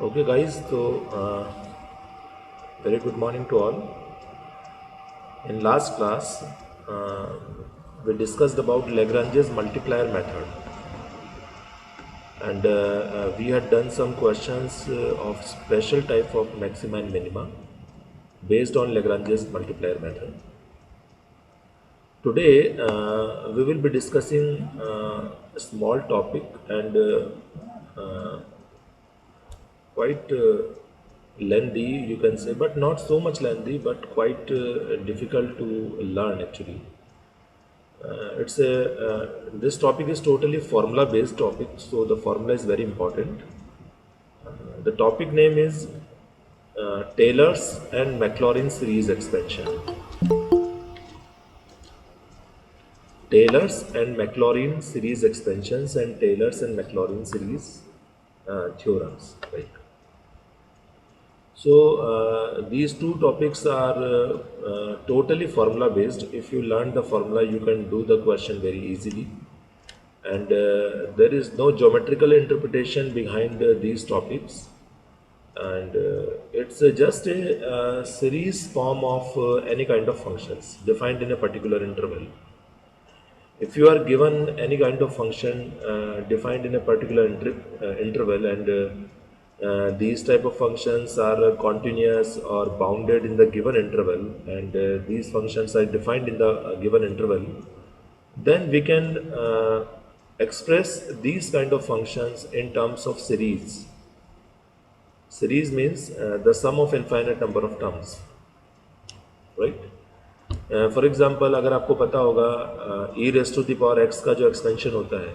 Okay, guys, so very good morning to all. In last class, uh, we discussed about Lagrange's multiplier method, and we had done some questions of special type of maxima and minima based on Lagrange's multiplier method. Today, we will be discussing a small topic and quite lengthy, you can say, but not so much lengthy, but quite difficult to learn actually. It's a This topic is totally formula based topic, so the formula is very important. The topic name is Taylor's and Maclaurin series expansion. Taylor's and Maclaurin series expansions and Taylor's and Maclaurin series theorems, right? So these two topics are totally formula based. If you learn the formula, you can do the question very easily, and there is no geometrical interpretation behind these topics, and it's just a series form of any kind of functions defined in a particular interval. If you are given any kind of function defined in a particular interval, and these type of functions are continuous or bounded in the given interval, and these functions are defined in the given interval, then we can express these kind of functions in terms of series. Series means the sum of infinite number of terms, right? For example अगर आपको पता होगा E raise to the power x का जो expansion होता है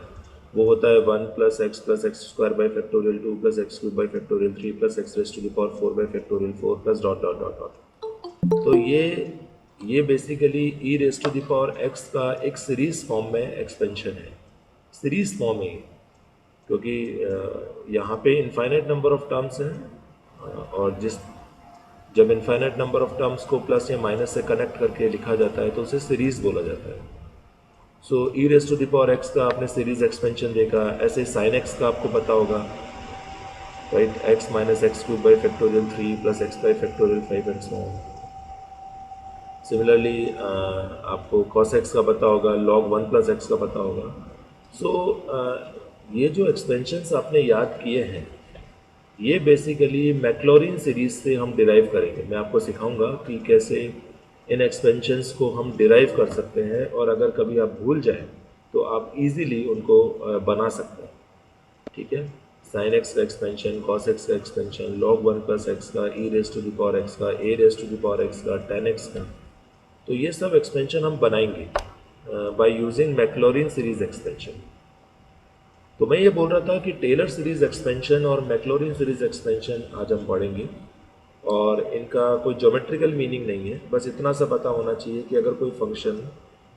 वो होता है 1 + x + x² by factorial 2 + x³ by factorial 3 + x raise to the power 4 by factorial 4 plus dot dot dot dot. तो ये basically e raise to the power x का एक सीरीज फॉर्म में एक्सपेंशन है, सीरीज फॉर्म है, क्योंकि यहाँ पे इनफाइनाइट नंबर ऑफ टर्म्स हैं, और जब इनफाइनाइट नंबर ऑफ टर्म्स को प्लस या माइनस से कनेक्ट करके लिखा जाता है तो उसे सीरीज बोला जाता है। So E raise to the power x का आपने सीरीज एक्सपेंशन देखा, ऐसे साइन एक्स का आपको पता होगा, right? X minus x³ by factorial 3 + x by factorial 5 and so on. Similarly आपको cos x का पता होगा, log 1 + x का पता होगा। सो ये जो एक्सपेंशंस आपने याद किए हैं, ये बेसिकली मैक्लॉरिन सीरीज से हम डिराइव करेंगे। मैं आपको सिखाऊंगा कि कैसे इन एक्सपेंशंस को हम डिराइव कर सकते हैं, और अगर कभी आप भूल जाएं तो आप इजीली उनको बना सकते हैं, ठीक है? साइन एक्स का एक्सपेंशन, कॉस एक्स का एक्सपेंशन, log 1 + x का, E raise to the power x का, A raise to the power x का, tan x का, तो ये सब एक्सपेंशन हम बनाएंगे by using Maclaurin series expansion. तो मैं ये बोल रहा था कि टेलर सीरीज एक्सपेंशन और मैक्लॉरिन सीरीज एक्सपेंशन आज हम पढ़ेंगे, और इनका कोई ज्योमेट्रिकल मीनिंग नहीं है, बस इतना सा पता होना चाहिए कि अगर कोई फंक्शन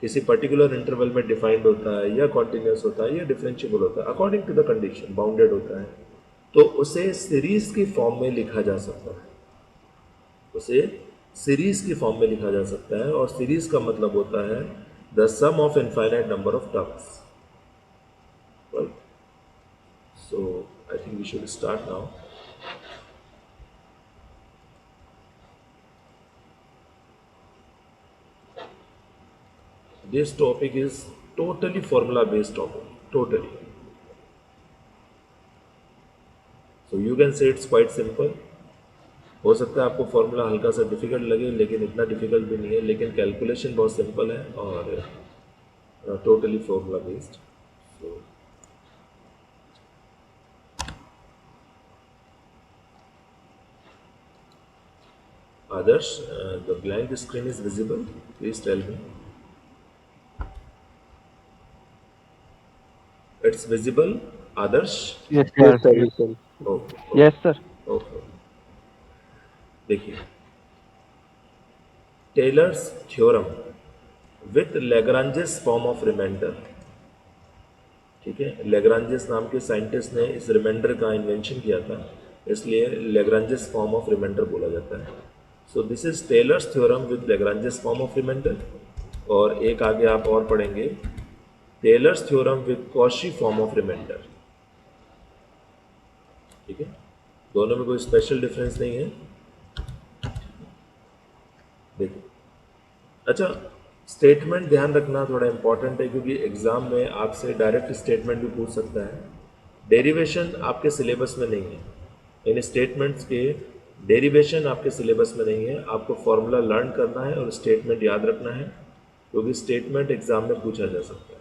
किसी पर्टिकुलर इंटरवल में डिफाइंड होता है, या कॉन्टिन्यूस होता है, या डिफरेंशिएबल होता है according to the condition, bounded होता है, तो उसे सीरीज की फॉर्म में लिखा जा सकता है। उसे सीरीज की फॉर्म में लिखा जा सकता है, और सीरीज का मतलब होता है the sum of infinite number of terms, right? So I think we should start now. This topic is totally formula based topic, totally. So you can say it's quite simple. हो सकता है आपको formula हल्का सा difficult लगे, लेकिन इतना difficult भी नहीं है, लेकिन कैलकुलेशन बहुत सिंपल है और totally formula based. So Adarsh, the blank screen is visible. Please tell me. It's visible, Adarsh? Yes, Yes, sir. sir. Yes. Yes, sir. Okay, Yes, okay, sir. okay. देखिए, Taylor's theorem with Lagrange's form of remainder, ठीक है? Lagrange's नाम के scientist ने इस reminder का invention किया था, इसलिए लेग्रांजेस फॉर्म ऑफ रिमाइंडर बोला जाता है। So this is Taylor's theorem with Lagrange's form of remainder, और एक आगे आप और पढ़ेंगे Taylor's theorem with Cauchy form of remainder, ठीक है? दोनों में कोई स्पेशल डिफरेंस नहीं है। देखिए, अच्छा, स्टेटमेंट ध्यान रखना थोड़ा इंपॉर्टेंट है, क्योंकि एग्जाम में आपसे डायरेक्ट स्टेटमेंट भी पूछ सकता है। डेरिवेशन आपके सिलेबस में नहीं है, इन स्टेटमेंट्स के डेरिवेशन आपके सिलेबस में नहीं है। आपको फॉर्मूला लर्न करना है और स्टेटमेंट याद रखना है, क्योंकि स्टेटमेंट एग्जाम में पूछा जा सकता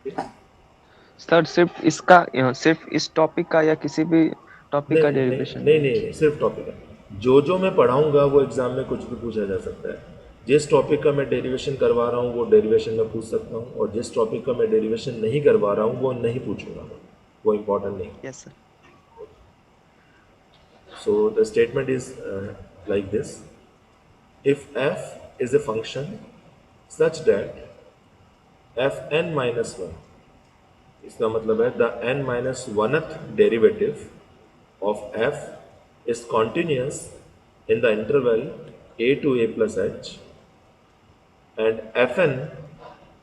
है। सर सिर्फ इसका सिर्फ इस टॉपिक का या किसी भी टॉपिक का नहीं नहीं डेरिवेशन? नहीं नहीं, सिर्फ टॉपिक है। जो मैं पढ़ाऊंगा वो एग्जाम में कुछ भी पूछा जा सकता है। जिस टॉपिक का मैं डेरिवेशन करवा रहा हूँ वो डेरिवेशन में पूछ सकता हूँ, और जिस टॉपिक का मैं डेरिवेशन नहीं करवा रहा हूँ वो नहीं पूछूंगा, वो इम्पोर्टेंट नहीं। Yes sir. So the statement is like this: if f is a function such that fn minus 1, इसका मतलब है the n minus 1th derivative of f is continuous in the interval a to a plus h, and fn,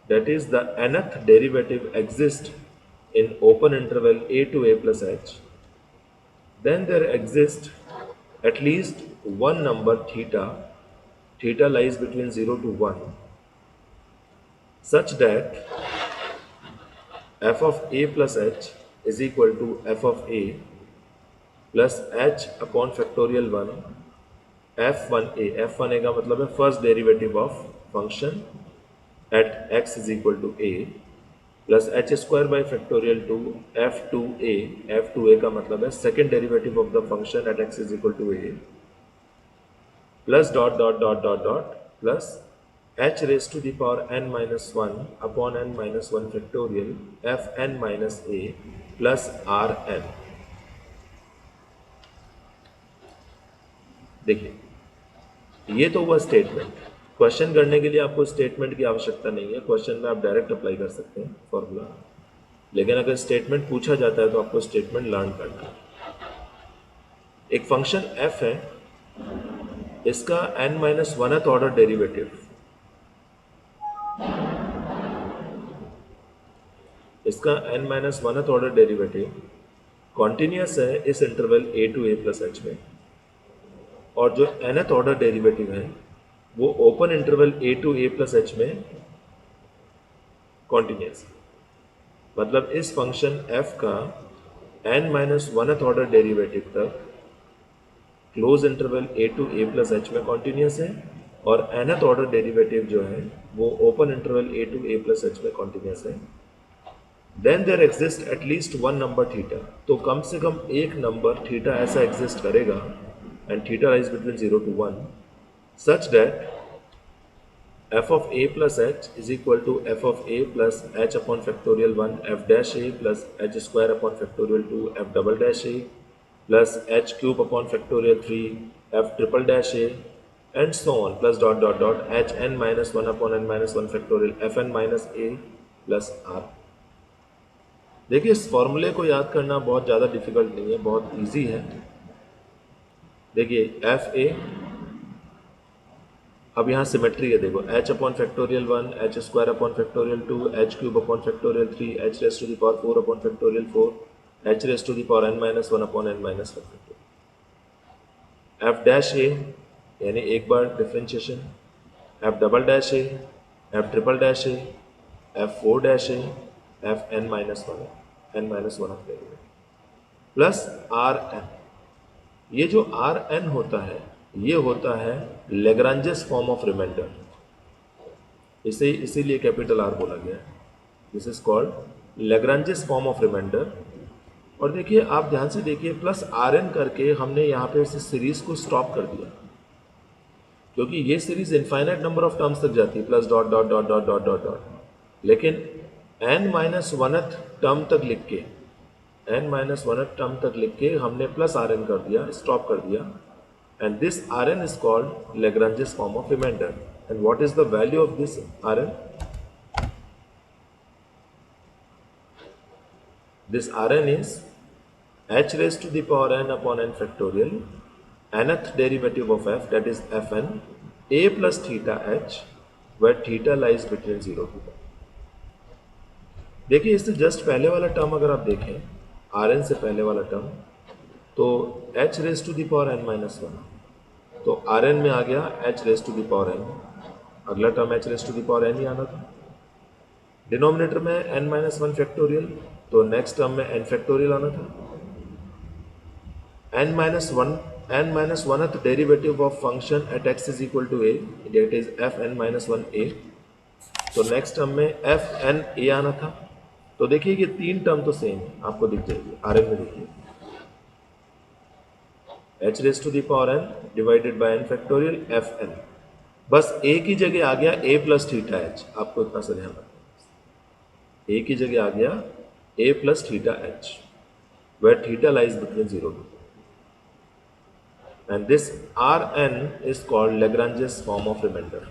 that is the nth derivative, exists in open interval a to a plus h, then there exists at least one number theta, theta lies between 0 to 1, such that f of a plus h is equal to f of a plus h upon factorial 1 f1a। f1a का मतलब है first derivative of function at x is equal to a plus H square by factorial two f2a। f2a का मतलब है second derivative of the function at x is equal to a plus dot dot dot dot dot plus h raise to the power n minus one upon n minus one factorial f n minus a plus r n। देखिए, ये तो हुआ statement. Question करने के लिए आपको statement की आवश्यकता नहीं है, क्वेश्चन में आप डायरेक्ट अप्लाई कर सकते हैं फॉर्मूला। लेकिन अगर स्टेटमेंट पूछा जाता है तो आपको स्टेटमेंट लर्न करना है। एक फंक्शन f है, इसका n minus oneth order derivative, इसका n minus oneth order derivative continuous है इस interval a to a plus h में, और जो nth ऑर्डर डेरिवेटिव है वो open interval a to a plus h में कॉन्टिन्यूस है। मतलब इस फंक्शन f का n minus oneth order derivative तक close interval a to a plus h में कॉन्टिन्यूस है, और nth ऑर्डर डेरिवेटिव जो है वो open interval a to a plus h में कॉन्टिन्यूस है। Then there exist at least one number theta, तो कम से कम एक नंबर थीटा ऐसा एग्जिस्ट करेगा, and theta lies between 0 to 1, such that f of a plus h is equal to f of a plus h upon factorial 1 f dash a plus h square upon factorial 2 f double dash a plus h cube upon factorial 3 f triple dash a, and so on, plus dot dot dot h n minus 1 upon n minus 1 factorial f n minus a plus r। देखिए, इस फॉर्मूले को याद करना बहुत ज़्यादा difficult नहीं है, बहुत इजी है। देखिए एफ ए, अब यहाँ सिमेट्री है, देखो h upon factorial 1 h square upon factorial 2 h cube upon factorial 3 h raise to the power 4 upon factorial 4 h raise to the power n minus 1 upon n minus 1 factorial. f dash A यानी एक बार differentiation, f double dash A, f triple dash A, f four dash A, f n minus 1 n minus 1 of plus R N. ये जो are N होता है ये होता है लेग्रांजेस फॉर्म ऑफ रिमाइंडर, इसे इसीलिए कैपिटल आर बोला गया है। This is called Lagrange's form of remainder. और देखिए, आप ध्यान से देखिए, प्लस आर एन करके हमने यहाँ पे इस सीरीज को स्टॉप कर दिया, क्योंकि ये series infinite number of terms तक जाती है, plus dot dot dot dot dot dot dot. लेकिन एन माइनस वनथ टर्म तक लिख के, n माइनस वनथ टर्म तक लिख के हमने प्लस आर एन कर दिया, स्टॉप कर दिया, and this Rn is called Lagrange's form of remainder. And what is the value of this Rn? This Rn is h raised to the power n upon n factorial, nth derivative of f, that is fn, a plus theta h, where theta lies between 0 to 1। देखिए, इससे just पहले वाला term अगर आप देखें, are N से पहले वाला टर्म, तो H raise to the power N minus one, तो आर एन में आ गया H raise to the power N, अगला term H raise to the power N ही आना था। डिनोमिनेटर में एन माइनस वन फैक्टोरियल, तो नेक्स्ट टर्म में एन फैक्टोरियल आना था। n minus 1, n minus 1th derivative of function at x is equal to a, that is f n minus 1 a, तो next term में F N A आना था। तो देखिए कि तीन टर्म तो सेम है, आपको दिख जाएगी आर एन में। देखिए h raise to the power N divided by n factorial F n, बस ए की जगह आ गया ए प्लस थीटा एच, आपको इतना सा ध्यान रखना। ए की जगह आ गया A plus theta H, where theta lies between 0 to 2, and this Rn is called Lagrange's form of remainder.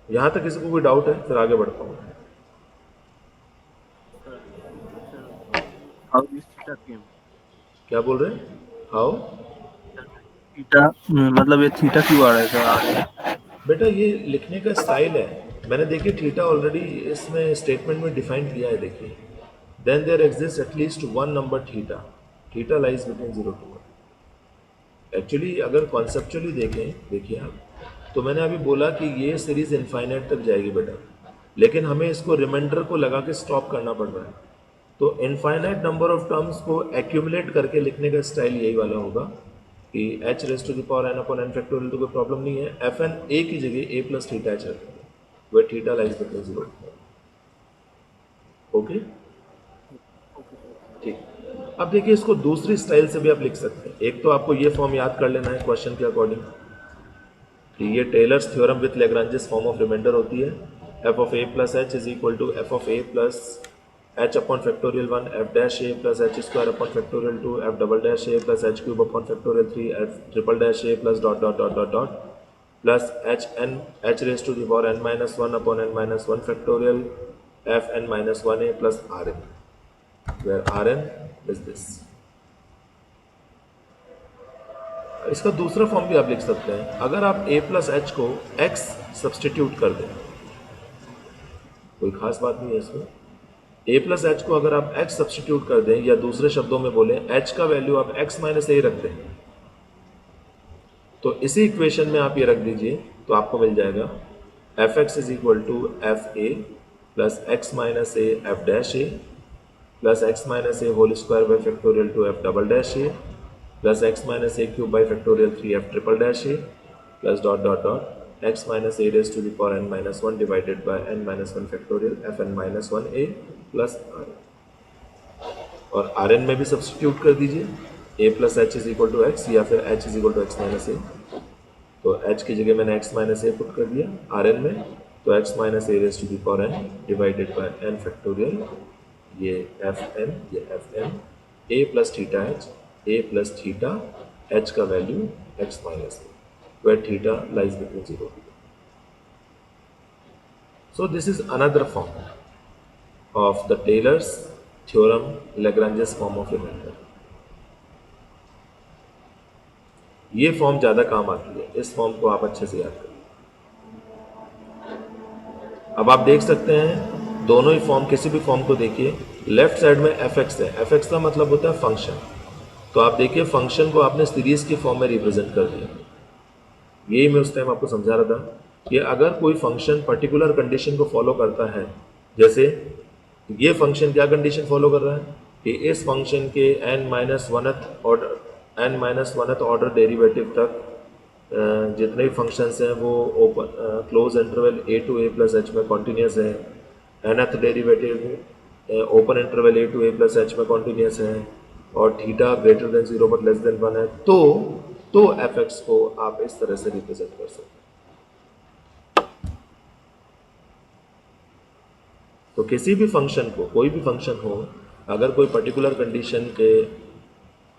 यहां तक किसी को कोई डाउट है? फिर आगे बढ़ता हूं। हाउ दिस थीटा केम, क्या बोल रहे हैं? हाउ थीटा मतलब ये थीटा क्यों आ रहा है सर आगे? बेटा ये लिखने का स्टाइल है, मैंने देखिए थीटा ऑलरेडी इसमें स्टेटमेंट में डिफाइन किया है। देखिए then there exist at least one number theta, theta lies between 0 to 1। Actually अगर कॉन्सेप्चुअली देखें, देखिए आप, तो मैंने अभी बोला कि ये सीरीज इनफाइनाइट तक जाएगी बेटा, लेकिन हमें इसको रिमाइंडर को लगा के स्टॉप करना पड़ रहा है। तो इनफाइनाइट नंबर ऑफ टर्म्स को एक्यूमुलेट करके लिखने का स्टाइल यही वाला होगा कि h raise to the power N upon n factorial, तो कोई प्रॉब्लम नहीं है। एफ एन ए की जगह ए प्लस थीटा एच रखेंगे, वह theta lies between 0 to 1। Okay ठीक। अब देखिए इसको दूसरी स्टाइल से भी आप लिख सकते हैं। एक तो आपको ये फॉर्म याद कर लेना है क्वेश्चन के अकॉर्डिंग कि ये Taylor's theorem with Lagrange's form of remainder होती है। F of A plus H is equal to f of A plus h upon factorial 1 F dash A plus H square upon factorial 2 F double dash A plus h cube upon factorial 3 F triple dash A plus dot dot dot dot dot plus h n h raise to the power N minus one upon N minus one factorial F N minus one A plus R n, where R N is this. इसका दूसरा form भी आप लिख सकते हैं। अगर आप a plus H को x सब्सटीट्यूट कर दें, कोई खास बात नहीं है इसमें। a प्लस एच को अगर आप x सब्सटीट्यूट कर दें, या दूसरे शब्दों में बोले h का वैल्यू आप x माइनस ए रख दें, तो इसी इक्वेशन में आप ये रख दीजिए, तो आपको मिल जाएगा f x is equal to F A plus x minus A F dash A plus x minus A whole square by factorial two F double dash A plus x minus A cube by factorial 3 F triple dash A plus dot dot dot x minus A raise to the power N minus one divided by n minus one factorial F N minus one A plus R N. और R N में भी substitute कर दीजिए, A plus H is equal to X या फिर H is equal to X minus A. तो h की जगह मैंने x माइनस ए पुट कर दिया आर एन में, तो x minus A raise to the power n divided by n factorial, ये एफ एन, ये f N, A plus theta h, a plus theta h का value x minus a, where theta lies between 0 to 2। So this is another form of the Taylor's theorem Lagrange's form of remainder. ये form ज़्यादा काम आती है, इस form को आप अच्छे से याद करें। अब आप देख सकते हैं दोनों ही फॉर्म, किसी भी फॉर्म को देखिए, लेफ्ट साइड में एफ एक्स है, एफ एक्स का मतलब होता है फंक्शन। तो आप देखिए फंक्शन को आपने सीरीज की फॉर्म में रिप्रेजेंट कर दिया। यही मैं उस टाइम आपको समझा रहा था कि अगर कोई फंक्शन पर्टिकुलर कंडीशन को फॉलो करता है, जैसे ये फंक्शन क्या कंडीशन फॉलो कर रहा है कि इस फंक्शन के n minus oneth order derivative तक जितने भी फंक्शंस हैं वो open close interval a to a plus h में कॉन्टीन्यूस है, nth derivative open interval a to a plus h में कॉन्टीन्यूस है, और theta greater than 0 but less than 1 है, तो एफ एक्स को आप इस तरह से रिप्रेजेंट कर सकते हैं। तो किसी भी फंक्शन को, कोई भी फंक्शन हो, अगर कोई पर्टिकुलर कंडीशन के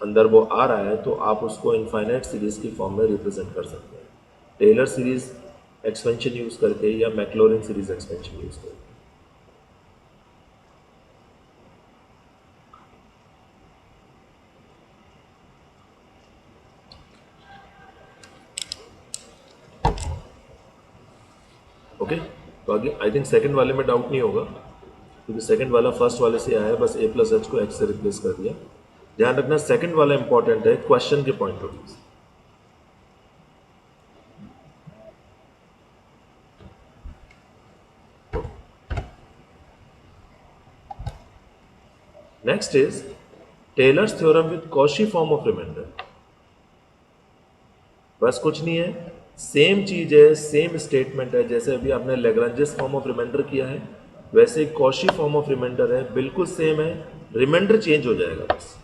अंदर वो आ रहा है, तो आप उसको इनफाइनाइट सीरीज की फॉर्म में रिप्रेजेंट कर सकते हैं, टेलर सीरीज एक्सपेंशन यूज करके या मैक्लॉरिन सीरीज एक्सपेंशन यूज करके। ओके, तो आगे आई थिंक सेकंड वाले में डाउट नहीं होगा। क्योंकि सेकंड वाला फर्स्ट वाले से आया है, बस a प्लस एच को x से रिप्लेस कर दिया। ध्यान रखना सेकंड वाला इंपॉर्टेंट है क्वेश्चन के पॉइंट ऑफ व्यू से। Next is Taylor's theorem with Cauchy form of remainder. बस कुछ नहीं है, सेम चीज है, सेम स्टेटमेंट है, जैसे अभी आपने लेग्रांजेस फॉर्म ऑफ रिमाइंडर किया है वैसे कॉशी फॉर्म ऑफ रिमाइंडर है, बिल्कुल सेम है, रिमाइंडर चेंज हो जाएगा बस,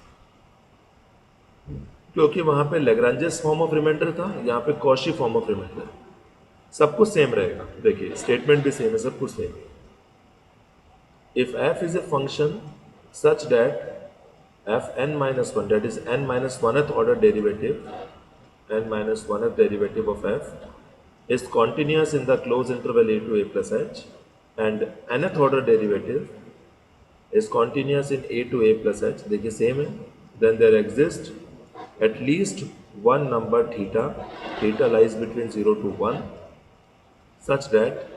क्योंकि वहां पे लेग्रांजेस फॉर्म ऑफ रिमाइंडर था, यहाँ पे कॉशी फॉर्म ऑफ रिमाइंडर। सब कुछ सेम रहेगा, देखिए स्टेटमेंट भी सेम है, सब कुछ सेम है। If f is a function such that fn minus 1, that is n minus 1th order derivative, n minus 1th derivative of f is continuous in the closed interval a to a plus h, and nth order derivative is continuous in a to a plus h, देखिए same है, then there exists at least one number theta, theta lies between 0 to 1, such that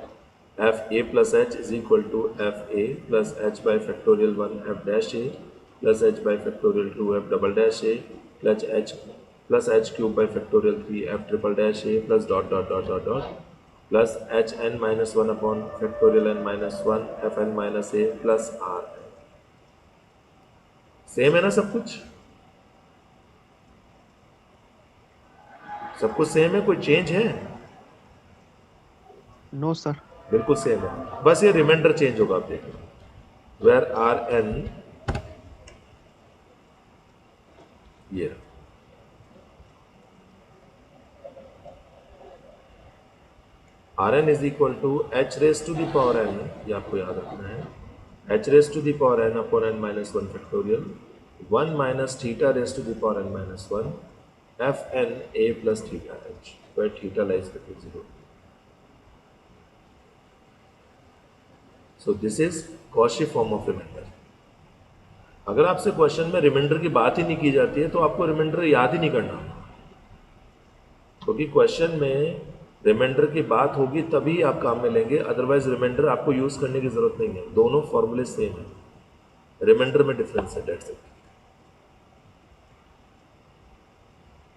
f a plus h is equal to f a plus h by factorial 1 f dash a plus h by factorial 2 f double dash a plus h cube by factorial 3 f triple dash a plus dot dot dot dot dot plus h n minus 1 upon factorial n minus 1 f n minus a plus r। Same है ना सब कुछ? सब कुछ same है, कोई change है? No sir. बिल्कुल सेम है, बस ये रिमाइंडर चेंज होगा, आप देखिए वेर आर एन, ये R N is equal to H raise to the power N, ये आपको याद रखना है, H raise to the power N upon N minus 1 factorial 1 minus theta raise to the power N minus 1 F N A plus theta H, where theta lies between 0। So this is Cauchy form of remainder. अगर आपसे question में reminder की बात ही नहीं की जाती है तो आपको रिमाइंडर याद ही नहीं करना, क्योंकि क्वेश्चन में रिमाइंडर की बात होगी तभी आप काम में लेंगे, अदरवाइज रिमाइंडर आपको यूज करने की जरूरत नहीं है, दोनों फॉर्मूले सेम है, रिमाइंडर में डिफरेंस है, दैट्स इट।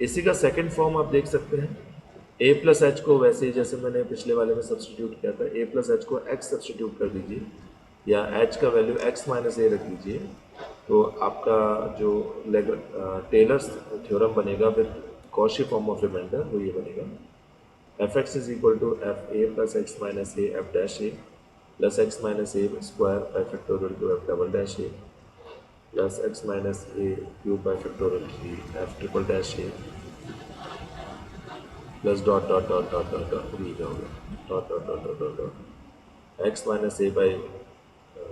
इसी का सेकंड फॉर्म आप देख सकते हैं, a प्लस एच को वैसे ही जैसे मैंने पिछले वाले में सब्सटीट्यूट किया था, a प्लस एच को x सब्सटीट्यूट कर दीजिए या h का वैल्यू x माइनस ए रख दीजिए, तो आपका जो टेलर्स थ्योरम बनेगा with Cauchy form of remainder वो ये बनेगा, F x is equal to F A plus x minus A F dash A plus x minus A square by factorial two F double dash A plus x minus A cube by factorial 3 F triple dash A plus dot dot dot dot dot dot क्या होगा dot dot dot dot dot dot x minus A by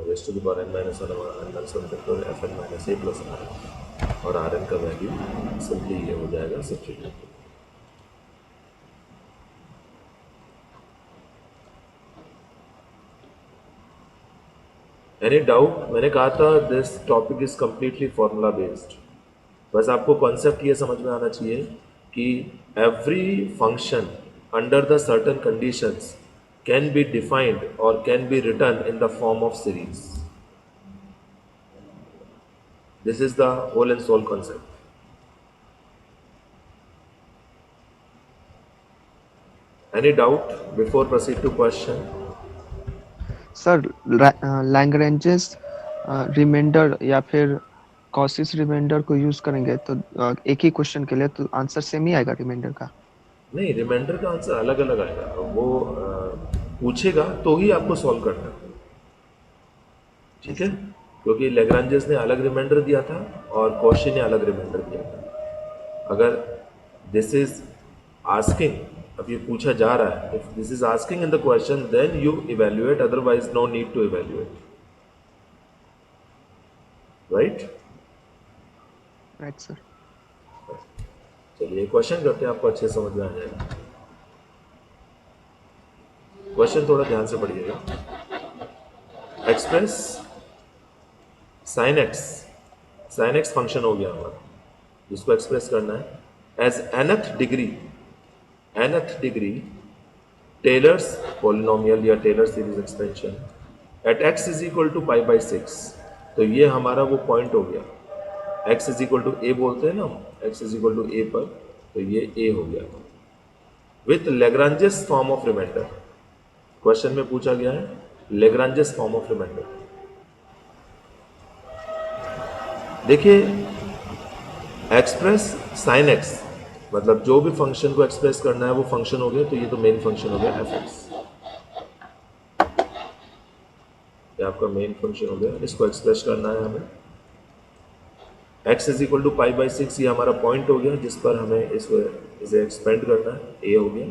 raise to the power N minus 1 N minus 1 factorial F N minus A plus R, और R N का value simply ये हो जाएगा substitute. Any doubt? मैंने कहा था this topic is completely formula based, बस आपको कॉन्सेप्ट ये समझ में आना चाहिए कि every function under the certain conditions can be defined or can be written in the form of series. This is the whole and sole concept. Any doubt before proceed to question? Sir Lagrange's remainder या फिर कॉशिस reminder को use करेंगे तो एक ही question के लिए तो answer same ही आएगा रिमाइंडर का? नहीं, रिमाइंडर का आंसर अलग अलग आएगा, वो पूछेगा तो ही आपको सॉल्व करना है, ठीक है, क्योंकि लेग्रांजेस ने अलग रिमाइंडर दिया था और कॉशी ने अलग रिमाइंडर दिया था। अगर दिस इज आस्किंग, अब ये पूछा जा रहा है, if this is asking in the question then you evaluate, otherwise no need to evaluate, right? Right sir. चलिए क्वेश्चन करते हैं, आपको अच्छे समझ में आ जाएगा। क्वेश्चन थोड़ा ध्यान से पढ़िएगा। एक्सप्रेस साइन एक्स फंक्शन हो गया हमारा, जिसको एक्सप्रेस करना है as nth degree Taylor's polynomial या Taylor series expansion at X is equal to pi by six, तो ये हमारा वो पॉइंट हो गया। X is equal to A बोलते हैं ना, X is equal to A पर, तो ये ए हो गया with Lagrange's form of remainder. Question में पूछा गया है लेग्रांजेस फॉर्म ऑफ रिमाइंडर। देखिए एक्सप्रेस साइन एक्स, मतलब जो भी फंक्शन को एक्सप्रेस करना है वो फंक्शन हो गया, तो ये तो मेन फंक्शन हो गया एफ एक्स, ये आपका मेन फंक्शन हो गया। इसको एक्सप्रेस करना है हमें। x is equal to pi by six, ये हमारा पॉइंट हो गया जिस पर हमें इसे एक्सपेंड करना है, ए हो गया।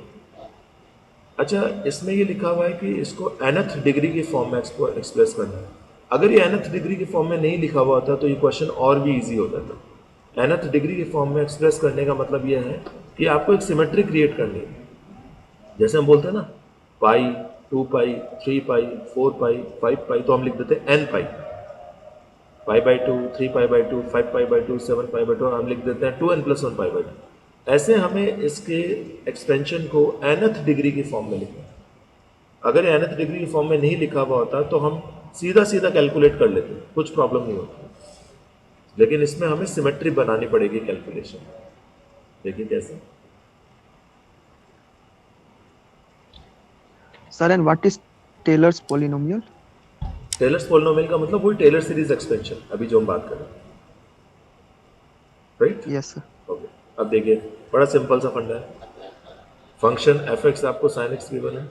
अच्छा, इसमें ये लिखा हुआ है कि इसको nth डिग्री की फॉर्म में एक्सप्रेस करना है। अगर ये nth डिग्री की फॉर्म में नहीं लिखा हुआ होता तो ये क्वेश्चन और भी इजी होता था। nth डिग्री की फॉर्म में एक्सप्रेस करने का मतलब ये है कि आपको एक सिमेट्री क्रिएट करनी है। जैसे हम बोलते हैं ना पाई, 2 पाई, 3 पाई, 4 पाई, 5 पाई, तो हम लिख देते हैं n pi, pi by 2, 3 pi by 2, 5 pi by 2, 7 pi by 2, हम लिख देते हैं 2n प्लस 1 पाई बाई 2। ऐसे हमें इसके एक्सपेंशन को nth डिग्री की फॉर्म में लिखना है। अगर ये nth डिग्री की फॉर्म में नहीं लिखा हुआ होता तो हम सीधा सीधा कैलकुलेट कर लेते, कुछ प्रॉब्लम नहीं होती। लेकिन इसमें हमें सिमेट्री बनानी पड़ेगी कैलकुलेशन। देखिए कैसे। Sir, and what is Taylor's polynomial? Taylor's polynomial का मतलब वही टेलर सीरीज एक्सपेंशन, अभी जो हम बात कर रहे हैं, राइट? Yes, sir. ओके, अब देखिए बड़ा सिंपल सा फंडा है। फंक्शन एफ एक्स आपको साइन एक्स गिवन है,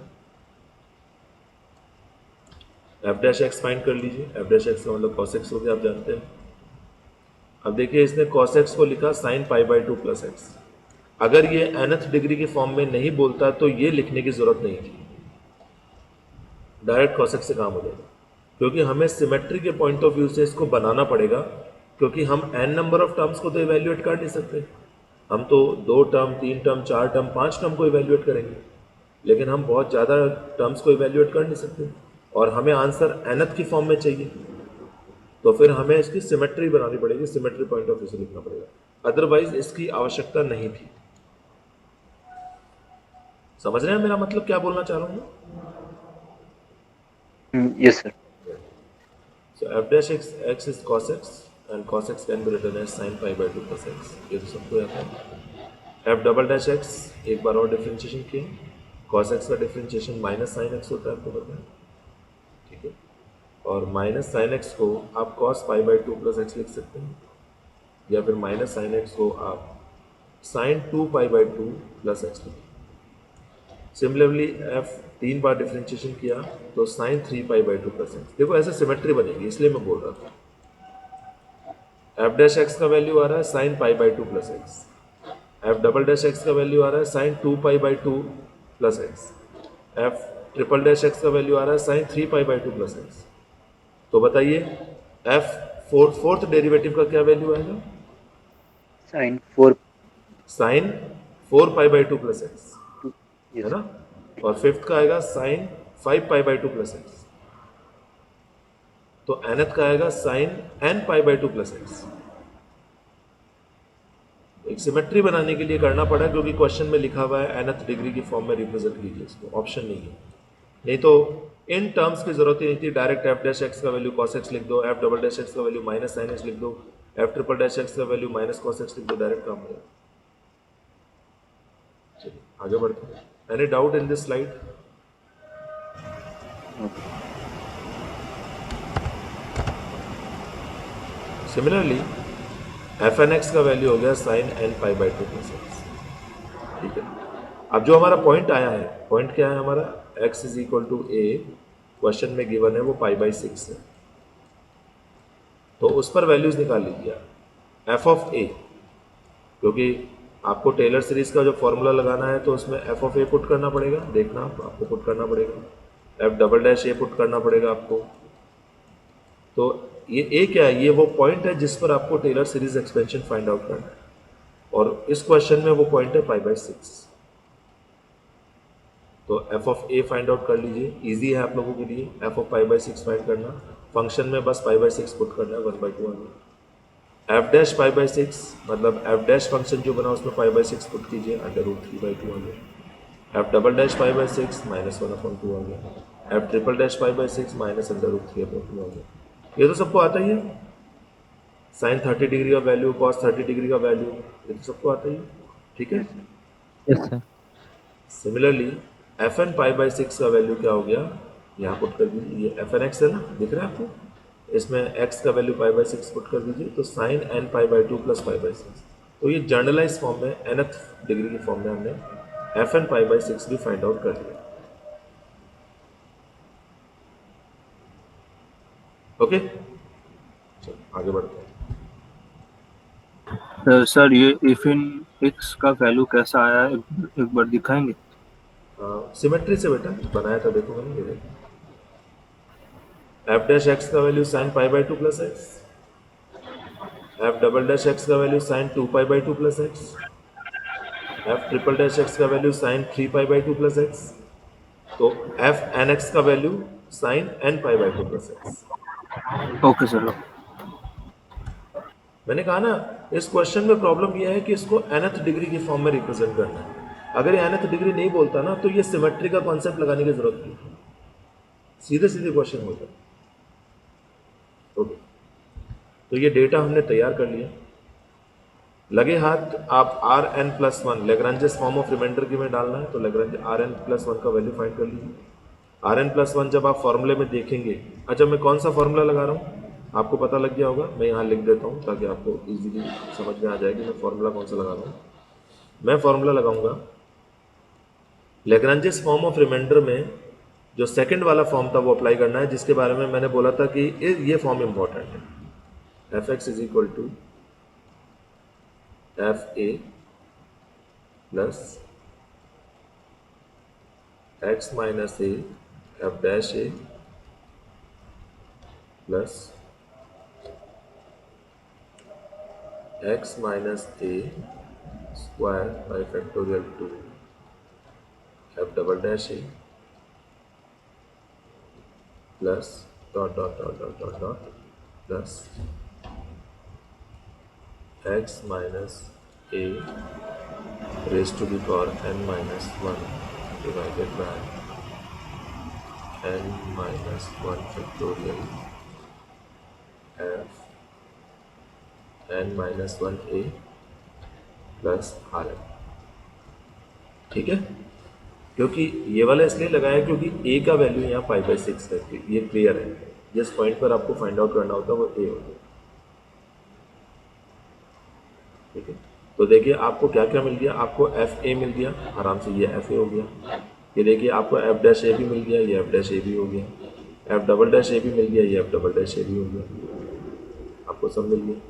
एफ डैश एक्स फाइंड कर लीजिए। एफ डैश एक्स का मतलब कॉस एक्स हो गया, आप जानते हैं। अब देखिए इसने कॉस एक्स को लिखा sign pi by 2 plus x. अगर ये nth डिग्री के फॉर्म में नहीं बोलता तो ये लिखने की जरूरत नहीं थी, डायरेक्ट कॉस एक्स से काम हो जाएगा। क्योंकि हमें सिमेट्री के पॉइंट ऑफ व्यू से इसको बनाना पड़ेगा, क्योंकि हम n नंबर ऑफ टर्म्स को तो इवेल्युएट कर नहीं सकते। हम तो 2 टर्म, 3 टर्म, 4 टर्म, 5 टर्म को इवेल्युएट करेंगे, लेकिन हम बहुत ज़्यादा टर्म्स को इवेल्युएट कर नहीं सकते, और हमें आंसर nth की फॉर्म में चाहिए। तो फिर हमें इसकी सिमेट्री बनानी पड़ेगी, सिमेट्री पॉइंट ऑफ व्यू से लिखना पड़ेगा, अदरवाइज इसकी आवश्यकता नहीं थी। समझ रहे हैं मेरा मतलब क्या बोलना चाह रहा हूँ? Yes sir. So f dash x is cos x and cos x can be written as sin pi by 2 plus x, ये तो सबको आता है। f डबल डैश x एक बार और डिफरेंशिएशन किए, cos x का डिफरेंशिएशन माइनस साइन x होता है, आपको पता है, ठीक है। और माइनस साइन x को आप cos pi by 2 plus x लिख सकते हैं, या फिर माइनस साइन x को आप sin 2 pi by 2 plus x लिखें। सिमिलरली f 3 बार डिफरेंशिएशन किया तो sine 3 pi by 2 plus X. देखो ऐसे सिमेट्री बनेगी, इसलिए मैं बोल रहा था। f डैश एक्स का वैल्यू आ रहा है sine pi by 2 plus X, f double dash X का वैल्यू आ रहा है sine 2 pi by 2 plus X, f triple dash X का वैल्यू आ रहा है sine 3 pi by 2 plus X. तो बताइए f फोर्थ डेरिवेटिव का क्या वैल्यू आएगा? Sine 4 sine 4 pi by 2 plus X, है ना। और फिफ्थ का आएगा sine 5 pi by 2 plus X. तो nth का आएगा sine n pi by 2 plus X. एक सिमेट्री बनाने के लिए करना पड़ा, क्योंकि क्वेश्चन में लिखा हुआ है nth डिग्री की फॉर्म में रिप्रेजेंट कीजिए इसको, ऑप्शन नहीं है। नहीं तो इन टर्म्स की जरूरत ही नहीं थी, डायरेक्ट f डैश एक्स का वैल्यू cos x लिख दो, f डबल डैश एक्स का वैल्यू माइनस साइन x लिख दो, f ट्रिपल डैश एक्स का वैल्यू माइनस cos x लिख दो, डायरेक्ट काम हो जाएगा। चलिए आगे बढ़ते हैं। Any doubt in this slide? Similarly F N X का वैल्यू हो गया sine n pi by 2 plus X, ठीक है। अब जो हमारा पॉइंट आया है, पॉइंट क्या है हमारा? x is equal to A, question में गिवन है वो पाई बाई 6 है, तो उस पर वैल्यूज निकाल लीजिए एफ ऑफ ए, क्योंकि आपको टेलर सीरीज का जो फॉर्मूला लगाना है तो उसमें एफ ऑफ ए पुट करना पड़ेगा, देखना आपको पुट करना पड़ेगा, एफ डबल डैश ए पुट करना पड़ेगा आपको। तो ये ए क्या है? ये वो पॉइंट है जिस पर आपको Taylor series expansion find out करना है, और इस क्वेश्चन में वो पॉइंट है पाई बाई 6। तो F of A find out कर लीजिए, इजी है आप लोगों के लिए F of pi by 6 find करना। फंक्शन में बस पाई बाई 6 पुट करना है, 1/2 आ गया। एफ डैश पाई बाई 6 मतलब एफ डैश फंक्शन जो बना उसमें पाई बाई 6 पुट कीजिए, अंडर रूट 3/2 आ गया। F double dash pi by 6 -1/2 आ गया। F triple dash pi by six minus under root 3/2 हो गया। ये तो सबको आता ही है, साइन 30 डिग्री का वैल्यू, कॉस 30 डिग्री का वैल्यू, ये तो सबको आता ही है, ठीक है। Yes sir. Similarly F N pi by six का वैल्यू क्या हो गया, यहाँ पुट कर दीजिए, ये एफ एन एक्स है ना, दिख रहा है आपको, इसमें एक्स का value pi by six put कर दीजिए, तो sine N pi by two plus pi by six. तो ये जर्नलाइज फॉर्म में nth डिग्री की फॉर्म में हमने F N pi by six भी फाइंड आउट कर लिया। ओके, चलो आगे बढ़ते हैं। सर ये इफ इन एक्स का वैल्यू कैसा आया है एक बार दिखाएंगे? सिमेट्री से बेटा बनाया था, देखो मैंने, ये देखो एफ डैश एक्स का value sine pi by two plus X, F double dash X का value sine two pi by two plus X, F triple dash X का value sine three pi by two plus X, तो F N X का value sine N pi by two plus X. Okay sir. मैंने कहा ना, इस question में problem यह है कि इसको nth डिग्री की फॉर्म में रिप्रेजेंट करना है। अगर ये nth डिग्री नहीं बोलता ना, तो ये सिमेट्री का कॉन्सेप्ट लगाने की जरूरत नहीं, सीधे सीधे क्वेश्चन होता। ओके, तो ये डेटा हमने तैयार कर लिया। लगे हाथ आप R N plus one Lagrange's form of remainder की में डालना है, तो Lagrange R N plus one का वैल्यू फाइंड कर लीजिए। आर एन प्लस वन जब आप फॉर्मूले में देखेंगे, अच्छा मैं कौन सा फॉर्मूला लगा रहा हूँ आपको पता लग गया होगा, मैं यहाँ लिख देता हूँ ताकि आपको इजीली समझ में आ जाए कि मैं फॉर्मूला कौन सा लगा रहा हूँ। मैं फॉर्मूला लगाऊंगा लेग्रांजेस फॉर्म ऑफ रिमाइंडर में, जो सेकंड वाला फॉर्म था वो अप्लाई करना है, जिसके बारे में मैंने बोला था कि ये फॉर्म इंपॉर्टेंट है। F x is equal to F A plus x minus A F dash A plus x minus A square by factorial two F double dash A plus dot dot dot dot dot dot plus x minus A raise to the power N minus one divided by N minus one factorial F N minus one A plus R N, ठीक है। क्योंकि ये वाला इसलिए लगाया क्योंकि ए का value यहाँ पाई बाई सिक्स है, ये क्लियर है। जिस पॉइंट पर आपको फाइंड आउट करना होता है वो ए होता है, ठीक है। तो देखिए आपको क्या क्या मिल गया, आपको एफ ए मिल गया आराम से, ये एफ ए हो गया। ये देखिए आपको एफ डैश ए भी मिल गया, ये एफ डैश ए भी हो गया। एफ डबल डैश ए भी मिल गया, ये एफ डबल डैश ए भी हो गया, आपको सब मिल गया।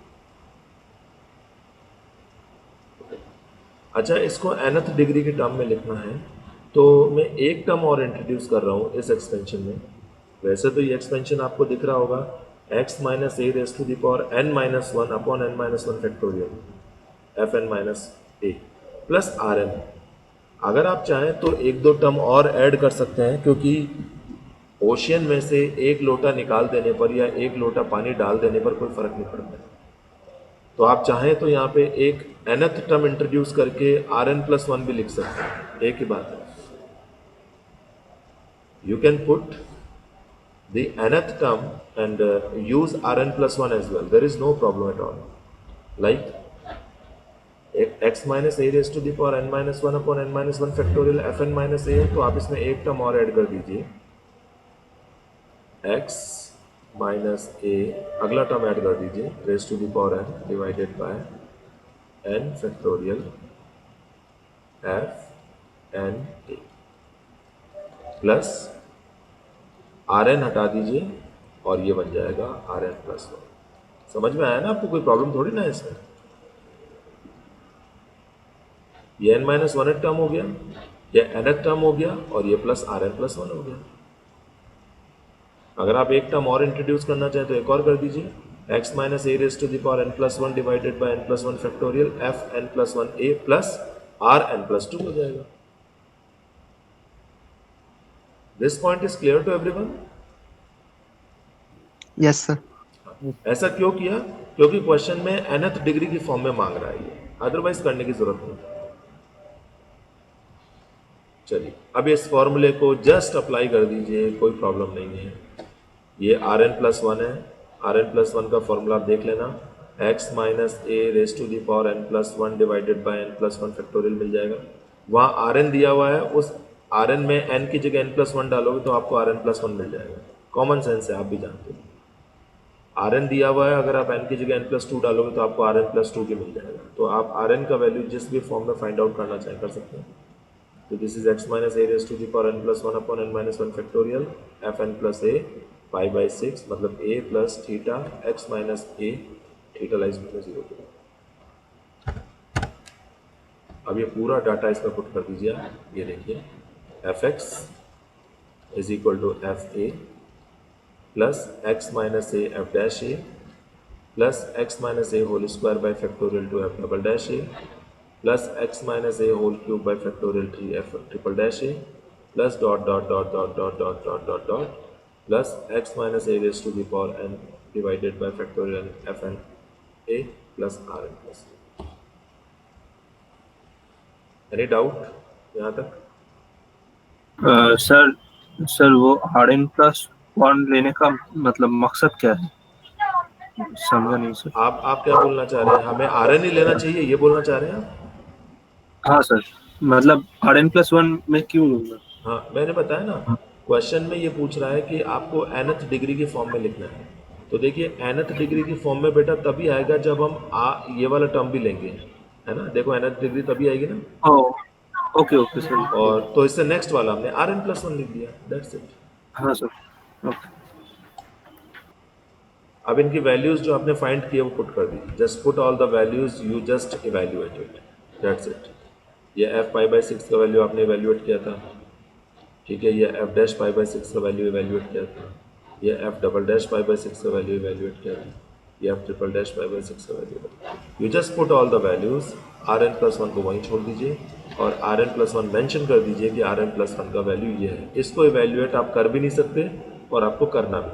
अच्छा, इसको nth डिग्री के टर्म में लिखना है, तो मैं एक टर्म और इंट्रोड्यूस कर रहा हूँ इस एक्सपेंशन में। वैसे तो ये एक्सपेंशन आपको दिख रहा होगा, x minus A raise to the power n minus one upon n minus one factorial F N minus A plus R N. अगर आप चाहें तो एक दो टर्म और ऐड कर सकते हैं, क्योंकि ओशियन में से एक लोटा निकाल देने पर या एक लोटा पानी डाल देने पर कोई फर्क नहीं पड़ता है। तो आप चाहें तो यहाँ पे एक nth टर्म इंट्रोड्यूस करके आर एन प्लस वन भी लिख सकते हैं, एक ही बात है। You can put the nth term and use Rn plus 1 as well. There is no problem at all. Like x minus a raised to the power n minus 1 upon n minus 1 factorial fn minus a है, तो आप इसमें एक term और add कर दीजिए, x माइनस a, अगला टर्म ऐड कर दीजिए raise to the power n divided by n factorial f n a plus R N हटा दीजिए और ये बन जाएगा आर एन प्लस वन। समझ में आया ना आपको, कोई प्रॉब्लम थोड़ी ना है इसमें। ये एन माइनस वन टर्म हो गया, ये एन टर्म हो गया और ये plus R N plus one हो गया। अगर आप एक टर्म और इंट्रोड्यूस करना चाहें तो एक और कर दीजिए, X minus A raise to the power N plus one divided by N plus one factorial F N plus one A plus R N plus two हो जाएगा। This point is clear to everyone? Yes sir. ऐसा क्यों किया? क्योंकि question में nth degree की form में मांग रहा है ये, अदरवाइज करने की जरूरत नहीं। चलिए अब इस फॉर्मूले को जस्ट अप्लाई कर दीजिए, कोई प्रॉब्लम नहीं है। ये आर एन प्लस वन है, आर एन प्लस वन का फॉर्मूला आप देख लेना, X minus A raise to the power N plus one divided by N plus one factorial मिल जाएगा। वहाँ आर एन दिया हुआ है, उस आर एन में एन की जगह एन प्लस वन डालोगे तो आपको आर एन प्लस वन मिल जाएगा। कॉमन सेंस है, आप भी जानते हो। आर एन दिया हुआ है, अगर आप एन की जगह एन प्लस टू डालोगे तो आपको आर एन प्लस टू की मिल जाएगा। तो आप आर एन का वैल्यू जिस भी फॉर्म में फाइंड आउट करना चाहें कर सकते हैं। तो this is X minus A raise to the power N plus one upon N minus one factorial F N plus A pi by six, मतलब A plus theta X minus A theta lies में zero. अब ये पूरा data इसमें put कर दीजिए आप। ये देखिए F x is equal to F A plus x minus A F dash A plus x minus A whole square by factorial two F double dash A plus x minus A whole cube by factorial three F triple dash A plus dot dot dot dot dot dot dot dot dot plus x minus A raise to the power N divided by factorial F N A plus R N plus. Any doubt यहाँ तक? Sir sir वो R N plus one लेने का मतलब मकसद क्या है, समझा नहीं सर। आप क्या बोलना चाह रहे हैं? हमें आर एन ही लेना चाहिए, ये बोलना चाह रहे हैं आप? हाँ सर, मतलब आर एन प्लस वन में क्यों लूँगा? हाँ, मैंने बताया ना, क्वेश्चन में ये पूछ रहा है कि आपको nth डिग्री की फॉर्म में लिखना है। तो देखिए nth डिग्री की फॉर्म में बेटा तभी आएगा जब हम ये वाला टर्म भी लेंगे, है ना। देखो nth डिग्री तभी आएगी ना। Okay okay sir. और तो इससे नेक्स्ट वाला हमने आर एन प्लस वन लिख दिया, दैट्स इट। हाँ सर ओके। अब इनकी वैल्यूज जो आपने फाइंड किए वो पुट कर दी। Just put all the values, you just evaluate it, that's it. ये एफ पाई बाई सिक्स का वैल्यू आपने इवेल्युएट किया था, ठीक है। ये F dash pi by six का वैल्यू इवेल्युएट किया था। ये F double dash pi by six का वैल्यू इवेल्युएट किया था। ये F triple dash pi by six का value. You just put all the values, R N plus one को वहीं छोड़ दीजिए और R N plus one mention कर दीजिए कि आर एन प्लस वन का वैल्यू ये है। इसको इवेल्युएट आप कर भी नहीं सकते और आपको करना भी।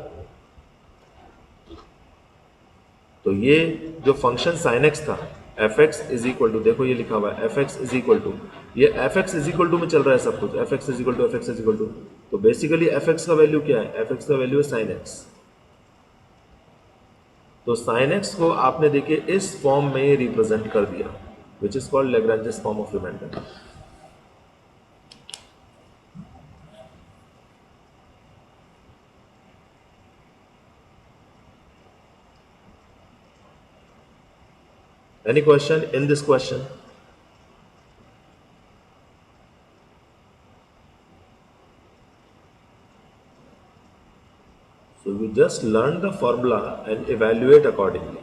तो ये जो फंक्शन साइन एक्स था, F x is equal to, देखो ये लिखा हुआ है F x is equal to, ये F x is equal to में चल रहा है सब कुछ, F x is equal to F x is equal to. तो बेसिकली एफ एक्स का वैल्यू क्या है? एफ एक्स का वैल्यू है साइन एक्स। तो साइन एक्स को आपने देखिए इस फॉर्म में रिप्रेजेंट कर दिया, which is called Lagrange's form of remainder. Any question in this question? So you just learn the formula and evaluate accordingly.